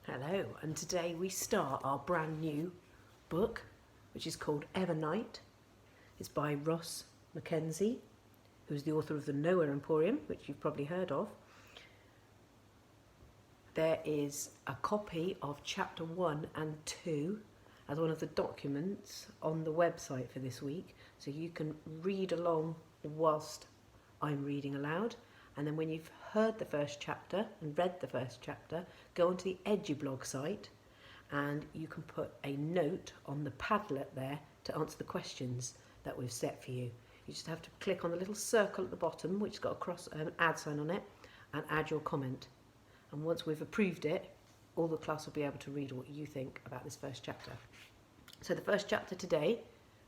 Hello, and today we start our brand new book, which is called EVERNIGHT. It's by Mackenzie, who's the author of the Nowhere Emporium, which you've probably heard of. There is a copy of chapter 1 and 2 as one of the documents on the website for this week, so you can read along whilst I'm reading aloud. And then when you've heard the first chapter and read the first chapter, go onto the EduBlog site and you can put a note on the Padlet there to answer the questions that we've set for you. You just have to click on the little circle at the bottom, which has got an add sign on it, and add your comment. And once we've approved it, all the class will be able to read what you think about this first chapter. So the first chapter today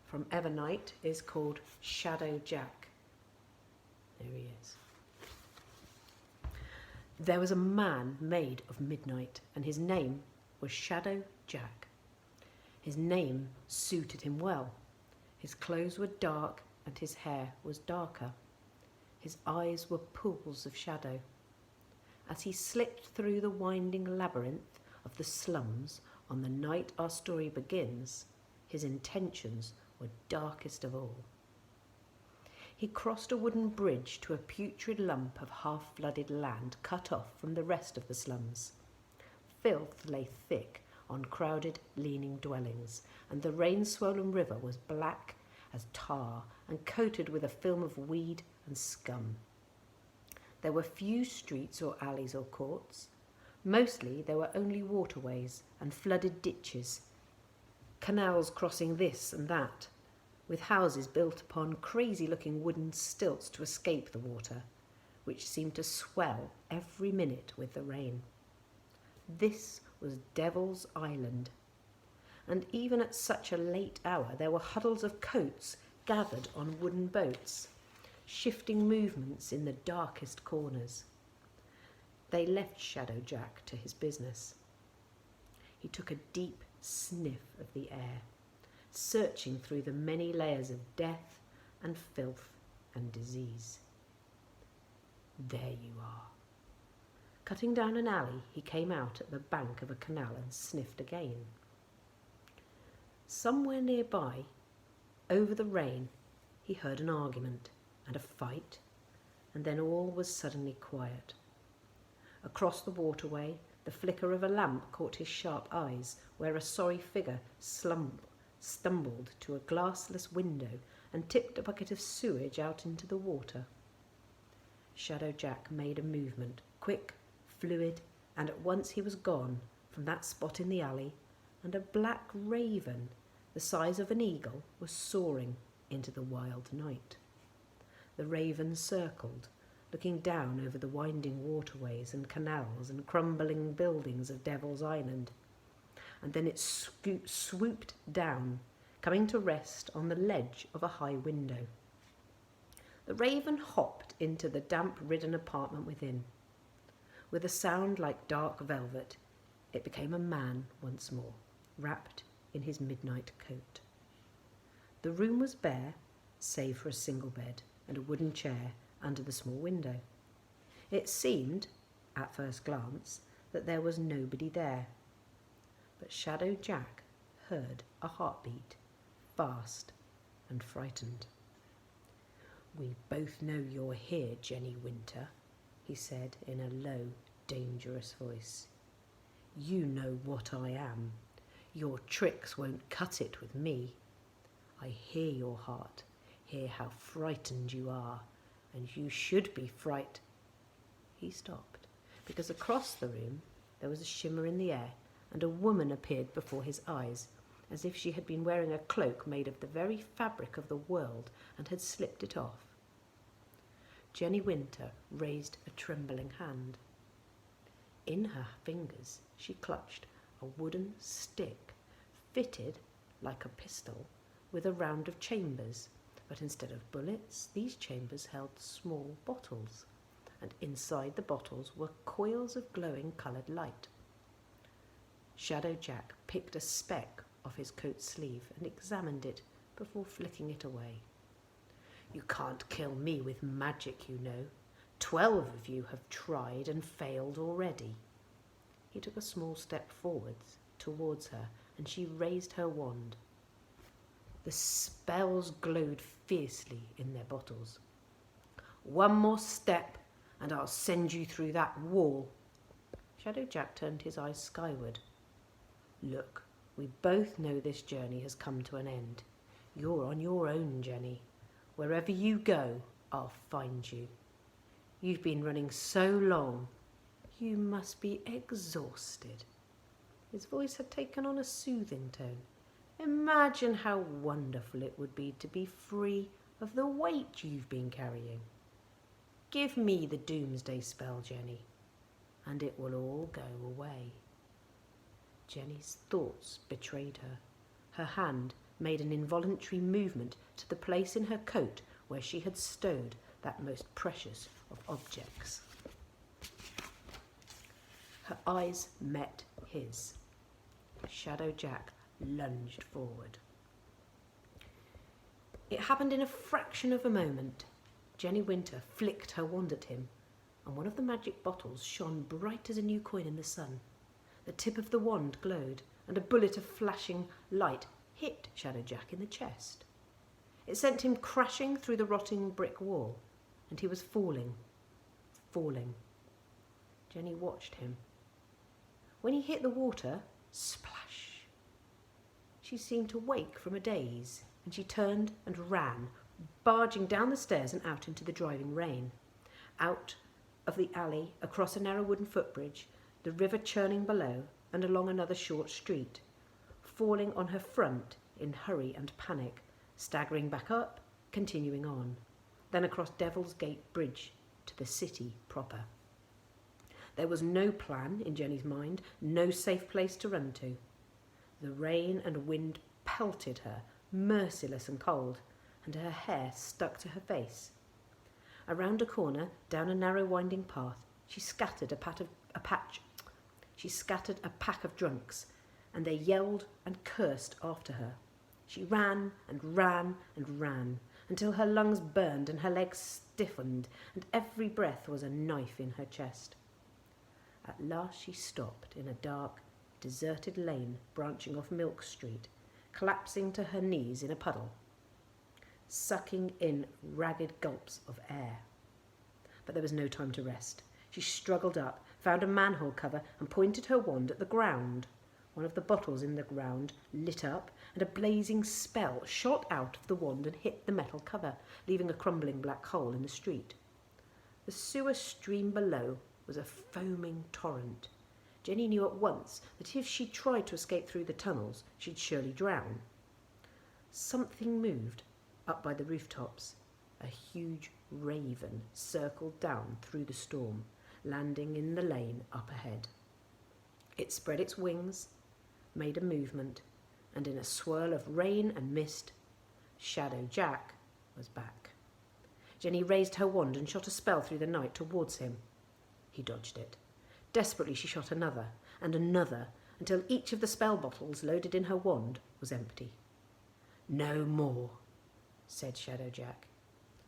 from EVERNIGHT is called Shadow Jack. There he is. There was a man made of midnight, and his name was Shadow Jack. His name suited him well. His clothes were dark, and his hair was darker. His eyes were pools of shadow. As he slipped through the winding labyrinth of the slums on the night our story begins, his intentions were darkest of all. He crossed a wooden bridge to a putrid lump of half-flooded land cut off from the rest of the slums. Filth lay thick on crowded, leaning dwellings, and the rain-swollen river was black as tar and coated with a film of weed and scum. There were few streets or alleys or courts. Mostly there were only waterways and flooded ditches, canals crossing this and that, with houses built upon crazy-looking wooden stilts to escape the water, which seemed to swell every minute with the rain. This was Devil's Island, and even at such a late hour there were huddles of coats gathered on wooden boats, shifting movements in the darkest corners. They left Shadow Jack to his business. He took a deep sniff of the air, searching through the many layers of death and filth and disease. There you are. Cutting down an alley, he came out at the bank of a canal and sniffed again. Somewhere nearby, over the rain, he heard an argument and a fight, and then all was suddenly quiet. Across the waterway, the flicker of a lamp caught his sharp eyes, where a sorry figure stumbled to a glassless window and tipped a bucket of sewage out into the water. Shadow Jack made a movement, quick, fluid, and at once he was gone from that spot in the alley, and a black raven, the size of an eagle, was soaring into the wild night. The raven circled, looking down over the winding waterways and canals and crumbling buildings of Devil's Island, and then it swooped down, coming to rest on the ledge of a high window. The raven hopped into the damp-ridden apartment within. With a sound like dark velvet, it became a man once more, wrapped in his midnight coat. The room was bare, save for a single bed and a wooden chair under the small window. It seemed, at first glance, that there was nobody there. But Shadow Jack heard a heartbeat, fast and frightened. "We both know you're here, Jenny Winter," he said in a low, dangerous voice. "You know what I am. Your tricks won't cut it with me. I hear your heart, hear how frightened you are, and you should be He stopped, because across the room there was a shimmer in the air, and a woman appeared before his eyes, as if she had been wearing a cloak made of the very fabric of the world and had slipped it off. Jenny Winter raised a trembling hand. In her fingers she clutched a wooden stick, fitted like a pistol, with a round of chambers, but instead of bullets, these chambers held small bottles, and inside the bottles were coils of glowing coloured light. Shadow Jack picked a speck off his coat sleeve and examined it before flicking it away. "You can't kill me with magic, you know. 12 of you have tried and failed already." He He took a small step forwards towards her, and she raised her wand. The spells glowed fiercely in their bottles. "One more step, and I'll send you through that wall." Shadow Jack turned his eyes skyward. "Look, we both know this journey has come to an end. You're on your own, Jenny. Wherever you go, I'll find you. You've been running so long, you must be exhausted." His voice had taken on a soothing tone. "Imagine how wonderful it would be to be free of the weight you've been carrying. Give me the doomsday spell, Jenny, and it will all go away." Jenny's thoughts betrayed her. Her hand made an involuntary movement to the place in her coat where she had stowed that most precious of objects. Her eyes met his. Shadow Jack lunged forward. It happened in a fraction of a moment. Jenny Winter flicked her wand at him, and one of the magic bottles shone bright as a new coin in the sun. The tip of the wand glowed, and a bullet of flashing light hit Shadow Jack in the chest. It sent him crashing through the rotting brick wall, and he was falling. Jenny watched him. When he hit the water, splash! She seemed to wake from a daze, and she turned and ran, barging down the stairs and out into the driving rain. Out of the alley, across a narrow wooden footbridge, the river churning below, and along another short street, falling on her front in hurry and panic, staggering back up, continuing on, then across Devil's Gate Bridge to the city proper. There was no plan in Jenny's mind, no safe place to run to. The rain and wind pelted her, merciless and cold, and her hair stuck to her face. Around a corner, down a narrow winding path, she scattered a pack of drunks, and they yelled and cursed after her. She ran and ran and ran, until her lungs burned and her legs stiffened, and every breath was a knife in her chest. At last she stopped in a dark, deserted lane branching off Milk Street, collapsing to her knees in a puddle, sucking in ragged gulps of air. But there was no time to rest. She struggled up, found a manhole cover, and pointed her wand at the ground. One of the bottles in the ground lit up, and a blazing spell shot out of the wand and hit the metal cover, leaving a crumbling black hole in the street. The sewer stream below was a foaming torrent. Jenny knew at once that if she tried to escape through the tunnels, she'd surely drown. Something moved up by the rooftops. A huge raven circled down through the storm, landing in the lane up ahead. It spread its wings, made a movement, and in a swirl of rain and mist, Shadow Jack was back. Jenny raised her wand and shot a spell through the night towards him. He dodged it. Desperately she shot another, and another, until each of the spell bottles loaded in her wand was empty. "No more," said Shadow Jack.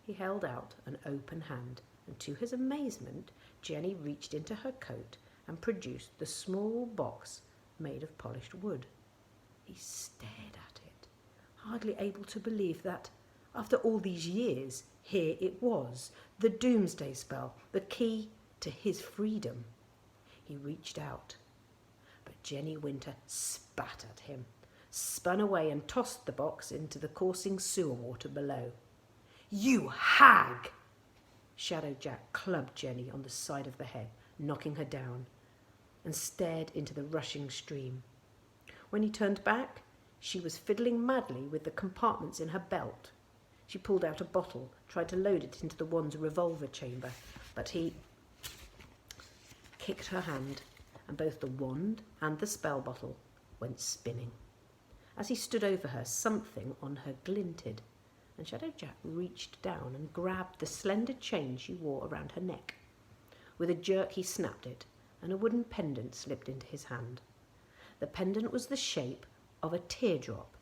He held out an open hand, and to his amazement, Jenny reached into her coat and produced the small box made of polished wood. He stared at it, hardly able to believe that, after all these years, here it was, the doomsday spell, the key to his freedom. He reached out, but Jenny Winter spat at him, spun away and tossed the box into the coursing sewer water below. "You hag!" Shadow Jack clubbed Jenny on the side of the head, knocking her down, and stared into the rushing stream. When he turned back, she was fiddling madly with the compartments in her belt. She pulled out a bottle, tried to load it into the wand's revolver chamber, but he kicked her hand, and both the wand and the spell bottle went spinning. As he stood over her, something on her glinted, and Shadow Jack reached down and grabbed the slender chain she wore around her neck. With a jerk he snapped it, and a wooden pendant slipped into his hand. The pendant was the shape of a teardrop,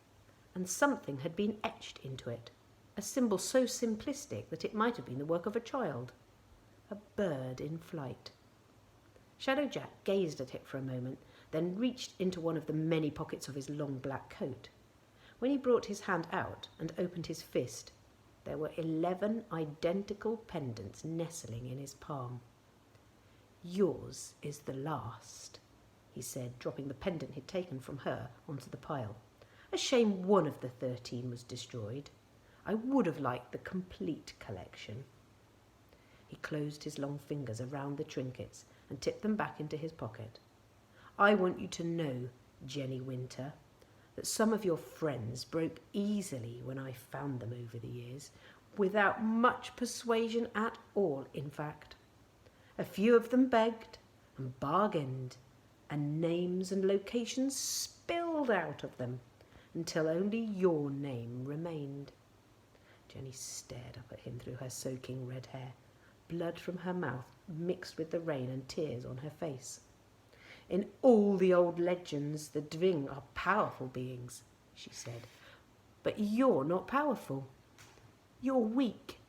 and something had been etched into it, a symbol so simplistic that it might have been the work of a child. A bird in flight. Shadow Jack gazed at it for a moment, then reached into one of the many pockets of his long black coat. When he brought his hand out and opened his fist, there were 11 identical pendants nestling in his palm. "Yours is the last," he said, dropping the pendant he'd taken from her onto the pile. "A shame one of the 13 was destroyed. I would have liked the complete collection." He closed his long fingers around the trinkets and tipped them back into his pocket. "I want you to know, Jenny Winter, that some of your friends broke easily when I found them over the years, without much persuasion at all, in fact. A few of them begged and bargained, and names and locations spilled out of them until only your name remained." Jenny stared up at him through her soaking red hair, blood from her mouth mixed with the rain and tears on her face. "In all the old legends, the Dving are powerful beings," she said. "But you're not powerful. You're weak.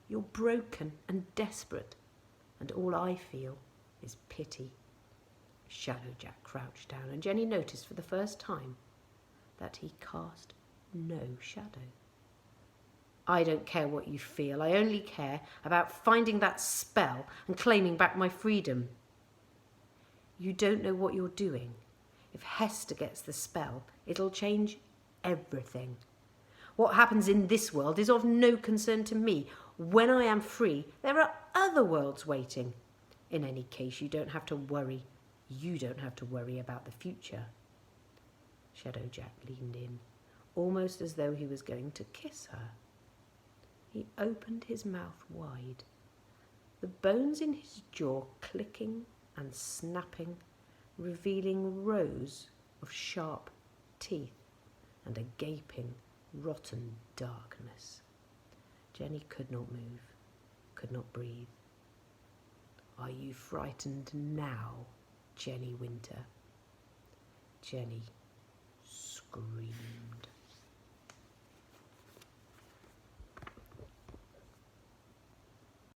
You're broken and desperate. And all I feel is pity." Shadow Jack crouched down, and Jenny noticed for the first time that he cast no shadow. "I don't care what you feel. I only care about finding that spell and claiming back my freedom." "You don't know what you're doing. If Hester gets the spell, it'll change everything. What happens in this world is of no concern to me. When I am free, there are other worlds waiting. In any case, you don't have to worry. You don't have to worry about the future." Shadow Jack leaned in, almost as though he was going to kiss her. He opened his mouth wide, the bones in his jaw clicking and snapping, revealing rows of sharp teeth and a gaping, rotten darkness. Jenny could not move, could not breathe. "Are you frightened now, Jenny Winter?" Jenny